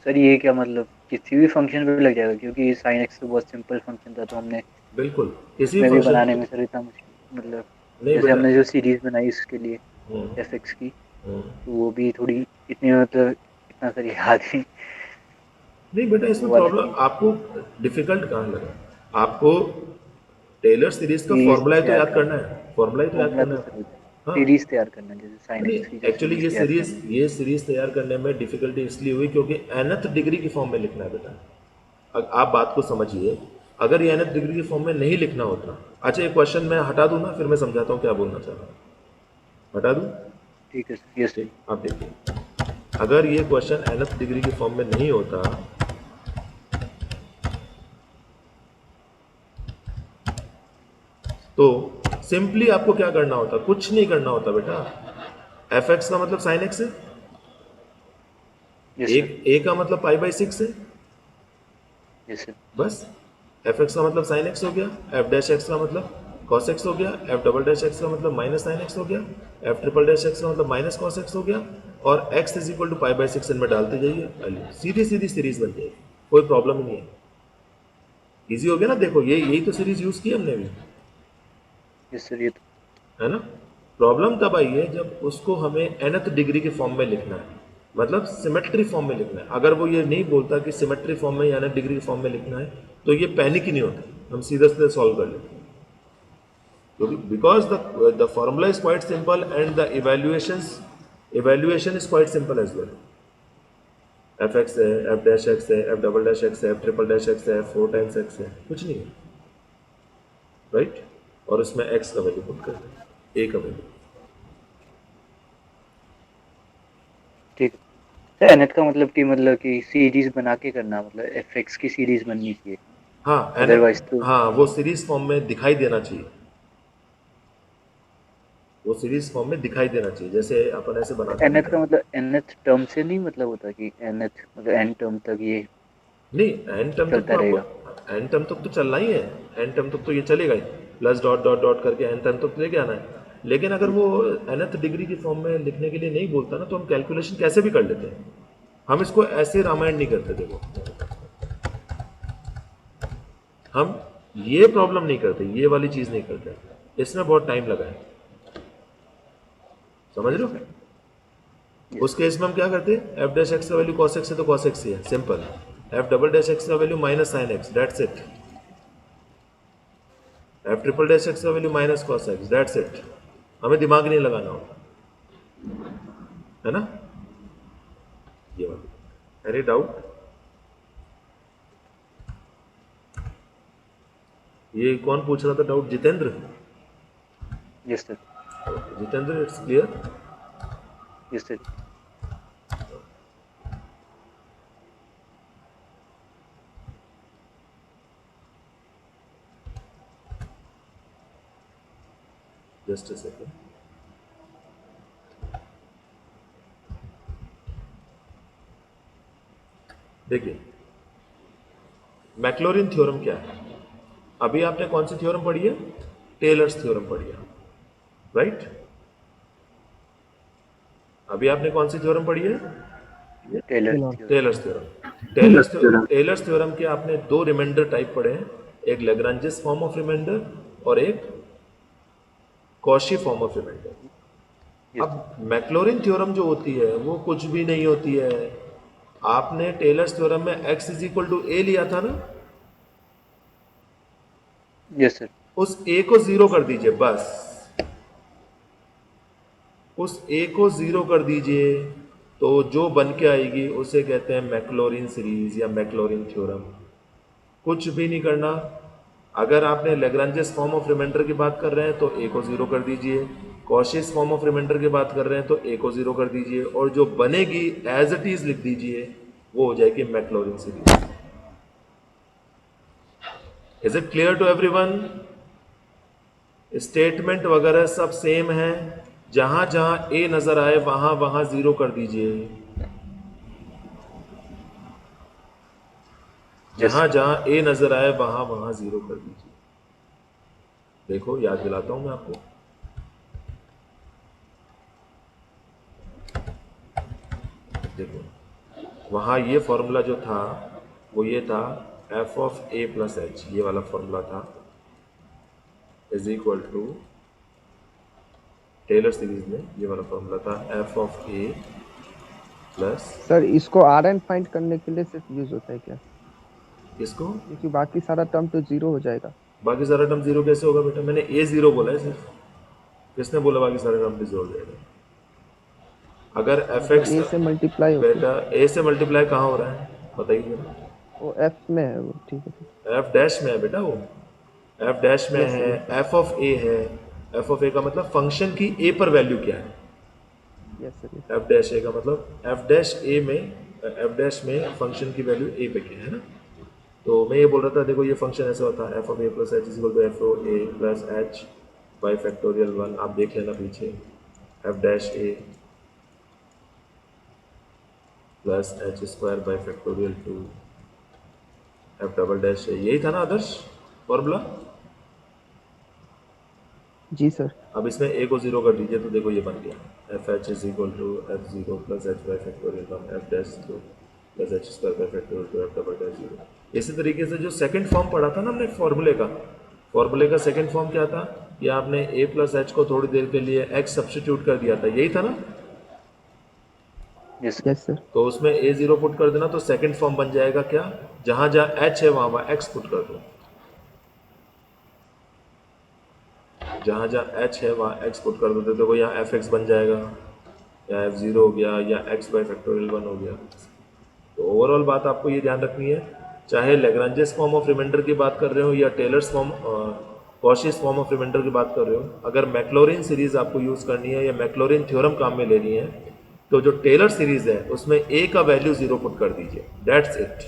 Sir ये क्या मतलब किसी भी फंक्शन पे लग जाएगा? क्योंकि साइन एक्स तो बहुत सिंपल फंक्शन था, तो हमने बिल्कुल किसी में भी फंक्शन बनाने में सर इतना मुश्किल, मतलब नहीं जैसे बेटा। हमने जो सीरीज बनाई इसके लिए हम्म, एफ एक्स की, हम्म। तो वो भी थोड़ी इतनी, मतलब इतना सर याद नहीं। नहीं बेटा, इसमें वो वाला प्रॉब्लम चीज आपको डिफिकल्ट कहाँ लगा? आपको टेलर सीरीज का सीरीज फॉर्मूला ही तो तैयार याद करना है, फॉर्मूला ही तो याद फॉर्मूला करना तो है। सर हाँ, सीरीज तैयार करना, जैसे साइन नहीं एक्स की जो एक्चुअली सीरीज तैयार करनी है। ये सीरीज तैयार करने में डिफिकल्टी इसलिए हुई क्योंकि nth डिग्री की फॉर्म में लिखना है बेटा। आप बात को समझिए, अगर ये nth डिग्री की फॉर्म में नहीं लिखना होता, अच्छा ये क्वेश्चन मैं हटा दूं ना, फिर मैं समझाता हूँ क्या बोलना चाह रहा हूँ। हटा दूं? ठीक है सर, यस सर। ठीक, आप देखिए, अगर ये क्वेश्चन nth डिग्री की फॉर्म में नहीं होता तो सिंपली आपको क्या करना होता? कुछ नहीं करना होता बेटा। एफ एक्स का मतलब साइन एक्स है, यस एक सर, ए का मतलब पाई बाई सिक्स है, यस सर, बस। एफ एक्स का मतलब साइन एक्स हो गया, एफ डैश एक्स का मतलब कॉस एक्स हो गया, एफ डबल डैश एक्स का मतलब माइनस साइन एक्स हो गया, एफ ट्रिपल डैश एक्स का मतलब माइनस कॉस एक्स हो गया, और X is equal to pi by six इनमें डालते जाइए, वैल्यू सीधी सीधी सीरीज बन जाएगी, कोई प्रॉब्लम ही नहीं है। इजी हो गया ना? देखो ये यही तो सीरीज यूज की हमने भी, यस सर। ये तो है ना। प्रॉब्लम तब आई है जब उसको हमें nth डिग्री के फॉर्म में लिखना है, मतलब सिमेट्री फॉर्म में लिखना है। अगर वो ये नहीं बोलता कि सिमेट्री फॉर्म में या nth डिग्री के फॉर्म में लिखना है तो ये पैनिक ही नहीं होता, हम सीधे सीधे सॉल्व कर लेते हैं। क्योंकि because the formula is quite simple and the evaluation is quite simple as well. F X है, एफ डैश एक्स है, एफ डबल डैश एक्स है, एफ ट्रिपल डैश एक्स है, 4 टाइम्स एक्स है, कुछ नहीं है, राइट। और उसमें एक्स का वैल्यू पुट कर दें, ए का वैल्यू। ठीक है सर। एनएथ का मतलब कि सीरीज बना के करना, मतलब एफएक्स की सीरीज बननी चाहिए, हाँ अदरवाइज तो हाँ, वो सीरीज फॉर्म में दिखाई देना चाहिए, वो सीरीज फॉर्म में दिखाई देना चाहिए, जैसे अपन ऐसे बनाते हैं एनएथ का ना। मतलब एनएथ टर्म से नहीं मतलब होता कि एनएथ मतलब एन टर्म तक ये नहीं, एन टर्म तक तो चलता रहेगा। आपको, एन टर्म तक तो चलना ही है, एन टर्म तक तो ये चलेगा ही, प्लस डॉट डॉट डॉट करके एन टर्म तक लेके आना है। लेकिन अगर वो nth डिग्री की फॉर्म में लिखने के लिए नहीं बोलता ना, तो हम कैलकुलेशन कैसे भी कर लेते हैं। हम इसको ऐसे रामायण नहीं करते, देखो हम ये प्रॉब्लम नहीं करते, ये वाली चीज नहीं करते, इसमें बहुत टाइम लगा है, समझ रहे यस हो। सर, यस उस केस में हम क्या करते हैं, एफ डैश एक्स का वैल्यू कॉस एक्स है तो कॉस एक्स ही है, simple. F double dash X का value minus sine X, that's it. F triple dash X का value minus cos X, that's it. हमें दिमाग नहीं लगाना होगा, है ना। ये वाली, एनी डाउट। ये कौन पूछ रहा था doubt, Jitendra. Yes sir, Jitendra, it's clear. Yes sir. Just a second. देखिए, मैक्लॉरिन थ्योरम क्या है। अभी आपने कौन सी थ्योरम पढ़ी है, टेलर्स थ्योरम पढ़ी है, राइट। अभी आपने कौन सी थ्योरम पढ़ी है, Taylor Taylor. Theorem. Taylor's theorem. Taylor's theorem. Taylor's theorem के आपने दो रिमाइंडर टाइप पढ़े हैं, एक लेग्रांजिस फॉर्म ऑफ रिमाइंडर और एक Cauchy form of remainder. Yes sir, अब मैक्लॉरिन थ्योरम जो होती है वो कुछ भी नहीं होती है। आपने टेलर्स थ्योरम में x इज इक्वल टू ए लिया था ना, यस सर, उस a को जीरो कर दीजिए बस, उस a को जीरो कर दीजिए, तो जो बन के आएगी उसे कहते हैं मैक्लॉरिन सीरीज या मैक्लॉरिन थ्योरम। कुछ भी नहीं करना। अगर आपने लेग्रांजियस फॉर्म ऑफ रिमाइंडर की बात कर रहे हैं तो a को जीरो कर दीजिए, कॉशियस फॉर्म ऑफ रिमाइंडर की बात कर रहे हैं तो a को जीरो कर दीजिए, और जो बनेगी एज इट इज लिख दीजिए, वो हो जाएगी Maclaurin series. Is it clear to everyone. Statement वगैरह सब सेम है, जहां जहां ए नजर आए वहां वहां जीरो कर दीजिए, यस जहां जहां ए नजर आए वहां वहां जीरो कर दीजिए। देखो याद दिलाता हूं मैं आपको, देखो वहां ये फॉर्मूला जो था वो ये था, F of A plus H, ये वाला फॉर्मूला था, is equal to, Taylor series में ये वाला फॉर्मूला था F of A plus, sir इसको आर एन फाइंड करने के लिए सिर्फ यूज होता है क्या? इसको, क्योंकि बाकी सारा टर्म तो जीरो हो जाएगा। बाकी सारा टर्म जीरो कैसे होगा बेटा, मैंने ए जीरो बोला है सिर्फ, किसने बोला बाकी सारे टर्म भी जीरो हो जाएगा। अगर एफ मतलब एक्स, ए से मल्टीप्लाई होके। बेटा ए से मल्टीप्लाई कहाँ हो रहा है बताइए जरा। वो एफ में है वो, ठीक है ठीक। एफ डैश में है बेटा वो, एफ डैश में यस सर, है, यस सर, एफ ऑफ ए है। एफ ऑफ ए का मतलब फंक्शन की ए पर वैल्यू क्या है, yes sir, yes. F dash A का मतलब एफ डैश ए में, एफ डैश में फंक्शन की वैल्यू ए पे क्या है ना। तो मैं ये बोल रहा था, देखो ये फंक्शन ऐसा होता है, F of A plus H is equal to F of A plus H by factorial 1, आप देख लेना पीछे, F dash A plus H square by factorial 2, F double dash A, यही था ना आदर्श फॉर्मूला। जी सर। अब इसमें ए को जीरो कर दीजिए तो देखो ये बन गया, F H is equal to F zero plus H by factorial 1 F dash zero plus H square by factorial 2 F double dash zero. इसी तरीके से जो सेकंड फॉर्म पढ़ा था ना हमने फॉर्मूले का, फॉर्मूले का सेकंड फॉर्म क्या था, ये आपने ए प्लस एच को थोड़ी देर के लिए एक्स सब्स्टिट्यूट कर दिया था, यही था ना। Yes yes sir. तो उसमें ए जीरो पुट कर देना तो सेकंड फॉर्म बन जाएगा क्या, जहां जहां एच है वहां वहां एक्स पुट कर दो, जहां जहां एच है वहां एक्स पुट कर दो, तो देखो यहाँ एफ एक्स बन जाएगा, या एफ जीरो हो गया, या एक्स बाई फैक्टोरियल 1 हो गया। ओवरऑल बात आपको ये ध्यान रखनी है, चाहे लेग्रांजेस फॉर्म ऑफ रिमाइंडर की बात कर रहे हो या Taylor's form Cauchy's form of remainder की बात कर रहे हो, अगर मैक्लॉरिन सीरीज आपको यूज़ करनी है या मैक्लॉरिन थ्योरम काम में लेनी है, तो जो टेलर सीरीज है उसमें ए का वैल्यू 0 पुट कर दीजिए, that's it.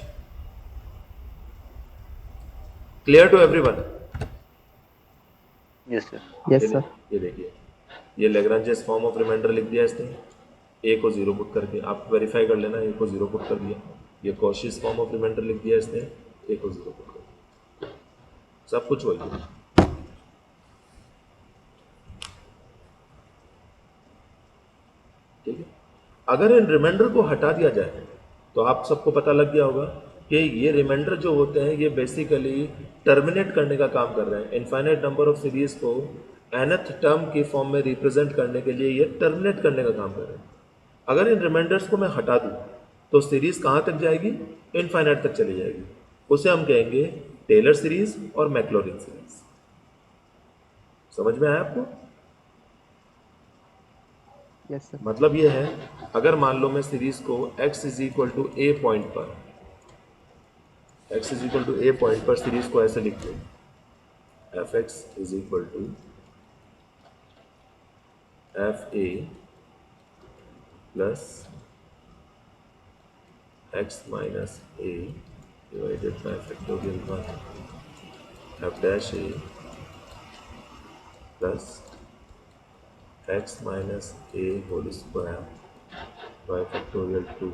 Clear to everyone? Yes sir. Yes sir. ये देखिए, ये लेग्रांजेस फॉर्म ऑफ रिमाइंडर लिख दिया इसने, ए को 0 पुट करके, आप वेरीफाई कर लेना, ए को 0 पुट कर दिया। ये कॉशीज फॉर्म ऑफ रिमाइंडर लिख दिया इसने, ए को 0 पुट कर दिया, सब कुछ वही है। ठीक है, अगर इन रिमाइंडर को हटा दिया जाए तो आप सबको पता लग गया होगा कि ये रिमाइंडर जो होते हैं ये बेसिकली टर्मिनेट करने का काम कर रहे हैं। इनफाइनाइट नंबर ऑफ सीरीज को nth टर्म की फॉर्म में रिप्रेजेंट करने के लिए ये टर्मिनेट करने का काम कर रहे हैं। अगर इन रिमाइंडर्स को मैं हटा दूं तो सीरीज कहाँ तक जाएगी? इनफाइनाइट तक चली जाएगी। उसे हम कहेंगे टेलर सीरीज और मैक्लॉरिन सीरीज। समझ में आया आपको? Yes sir. मतलब ये है, अगर मान लो मैं सीरीज को x is equal to A point पर, x is equal to A point पर सीरीज को ऐसे लिख दूं, F x is equal to F A plus x minus A divided by factorial 1 F dash A plus x minus A whole square by factorial 2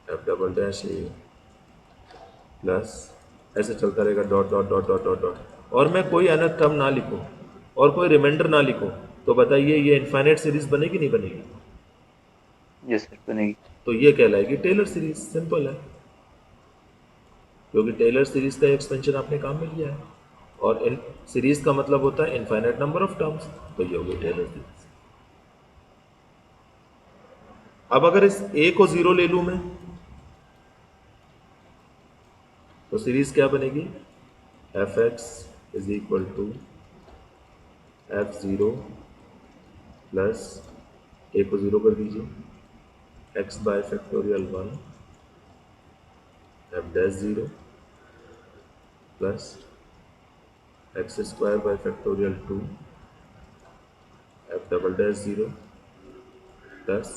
F double dash A plus, ऐसे चलता रहेगा, dot dot dot dot dot dot, और मैं कोई अनथ term ना लिखूं और कोई रिमाइंडर ना लिखूं, तो बताइए ये इनफाइनाइट सीरीज बनेगी नहीं बनेगी? यस सर, बनेगी। तो ये कहलाएगी टेलर सीरीज। सिंपल है, क्योंकि टेलर सीरीज का एक्सपेंशन आपने काम में लिया है, और इन सीरीज का मतलब होता है इनफाइनाइट नंबर ऑफ टर्म्स, तो ये होगी टेलर सीरीज। अब अगर इस ए को 0 ले लूं मैं, तो सीरीज क्या बनेगी? F x is equal to F 0 plus, A को 0 कर दीजिए, X by factorial 1 F dash 0 plus X square by factorial 2 F double dash 0 plus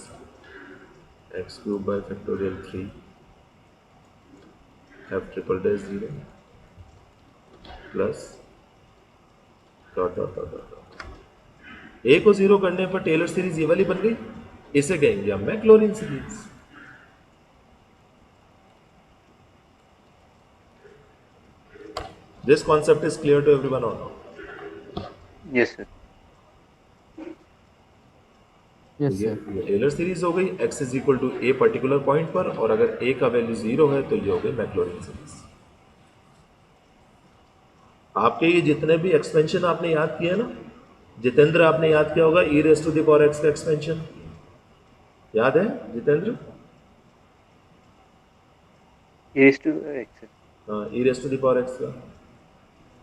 X cube by factorial 3 F triple dash 0 plus dot dot dot dot. A को 0 करने पर Taylor series ये वाली बन गई, इसे कहेंगे हम Maclaurin series. This concept is clear to everyone और नॉट? Yes sir. यस ये सर। टेलर सीरीज हो गई x is equal to A particular point पर, और अगर a का वैल्यू 0 है तो ये हो गई मैक्लॉरिन सीरीज। आपके ये जितने भी एक्सपेंशन आपने याद किया ना, जितेंद्र आपने याद किया होगा e raise to the power x का एक्सपेंशन, याद है जितेंद्र? Raise to x. हाँ, e raise to the power x का,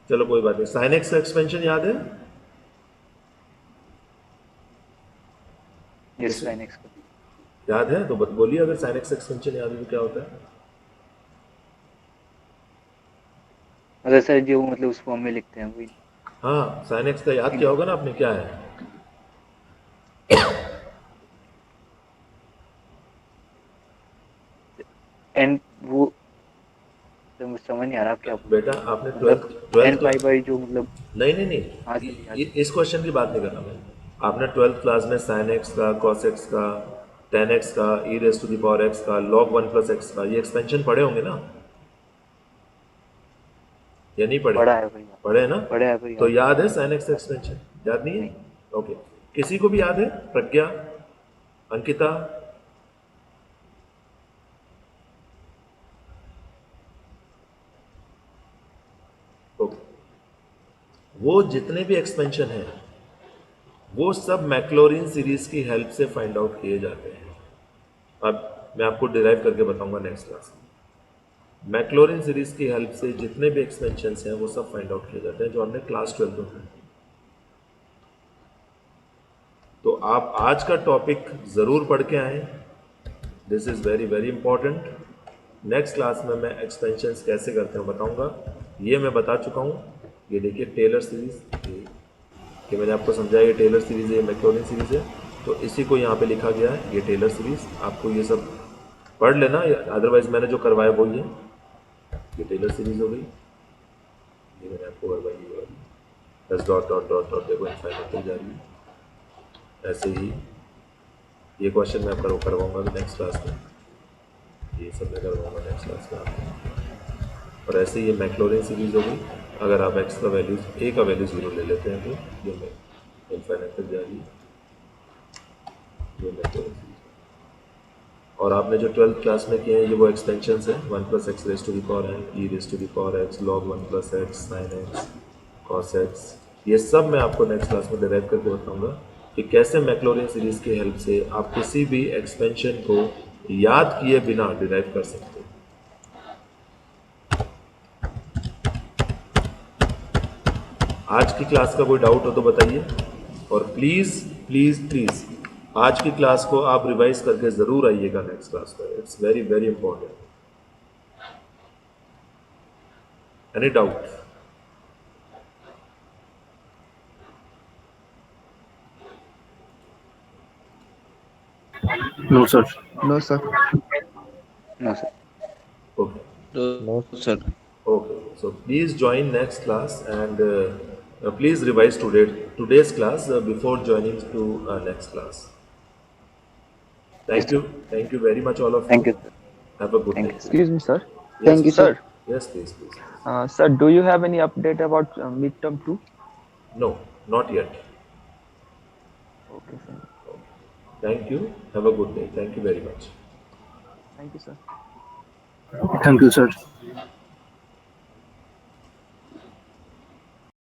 चलो कोई बात नहीं। साइन x का एक्सपेंशन याद है? यस, साइन एक्स का। याद है तो बोलिए, अगर साइन x एक्सपेंशन याद है तो क्या होता है? मतलब सर जो मतलब उस फॉर्म में लिखते हैं वही। हाँ, साइन x का याद किया होगा ना आपने, क्या है? एंड वो तो मुझे समझ नहीं आ रहा क्या बेटा आपने मतलब एन पाई बाई जो मतलब। नहीं हाँ नहीं, सर, इस क्वेश्चन की बात नहीं कर रहा मैं। आपने 12th क्लास में साइन एक्स का, कॉस एक्स का, टेन एक्स का, e raise to the power x का, लॉग 1 प्लस एक्स का, ये एक्सपेंशन पढ़े होंगे ना, या नहीं पढ़े? पढ़ा है भाई। पढ़े हैं ना? पढ़ा है भाई। तो याद है साइन एक्स एक्सपेंशन? याद नहीं है? ओके, किसी को भी याद है? प्रज्ञा, अंकिता? ओके, वो जितने भी एक्सपेंशन हैं वो सब मैक्लॉरिन सीरीज की हेल्प से फाइंड आउट किए जाते हैं। अब मैं आपको डिराइव करके बताऊंगा नेक्स्ट क्लास में। मैक्लॉरिन सीरीज की हेल्प से जितने भी एक्सपेंशंस हैं वो सब फाइंड आउट किए जाते हैं, जो हमने क्लास 12 में पढ़ा। तो आप आज का टॉपिक ज़रूर पढ़ के आएँ, this is very very important. Next class में मैं एक्सपेंशंस कैसे करते हैं बताऊंगा। ये मैं बता चुका हूँ। ये देखिए टेलर सीरीज़, कि मैंने आपको समझाया ये टेलर सीरीज़ है, ये मैक्लॉरिन सीरीज़ है, तो इसी को यहाँ पे लिखा गया है, ये टेलर सीरीज़। आपको ये सब पढ़ लेना, अदरवाइज़ मैंने जो करवाया वो ये टेलर सीरीज़ हो गई, ये मैंने आपको करवाई ये वाली, बस डॉट डॉट डॉट डॉट देखो इनफाइनाइट तक जा रही है। ऐसे ही ये क्वेश्चन मैं आपको करवाऊँगा नेक्स्ट क्लास में, ये सब मैं करवाऊँगा नेक्स्ट क्लास में आपको। और ऐसे ही ये मैक्लॉरिन सीरीज़ हो गई। अगर आप एक्स का वैल्यूज ए का वैल्यू 0 ले लेते हैं तो ये इनफाइनाइट तक जा रही है, ये मैक्लॉरिन सीरीज। और आपने जो 12th क्लास में किए हैं ये वो एक्सटेंशंस हैं, 1 + x raise to the power n, e raise to the power x, log 1 + x, sin x, cos x, ये सब मैं आपको नेक्स्ट क्लास में डिराइव करके बताऊंगा कि कैसे मैक्लॉरिन सीरीज़ की हेल्प से आप किसी भी एक्सपेंशन को याद किए बिना डिराइव कर सकते हैं। आज की क्लास का कोई डाउट हो तो बताइए, और प्लीज़ प्लीज़ प्लीज़ आज की क्लास को आप रिवाइज करके ज़रूर आइएगा नेक्स्ट क्लास में, it's very very important. Any doubt? No sir. No sir. No sir. Okay. No, sir. Okay. So please join next class and please revise today's class before joining to next class. Thank Yes, you. Thank you very much, all of Thank you. you, sir. Have a good Thank day. you, sir. Excuse me, sir. Yes, Thank you, Sir, Yes, please, please. sir, do you have any update about midterm 2? No, not yet. Okay, sir. Thank you. Have a good day. Thank you very much. Thank you, sir. Thank you sir.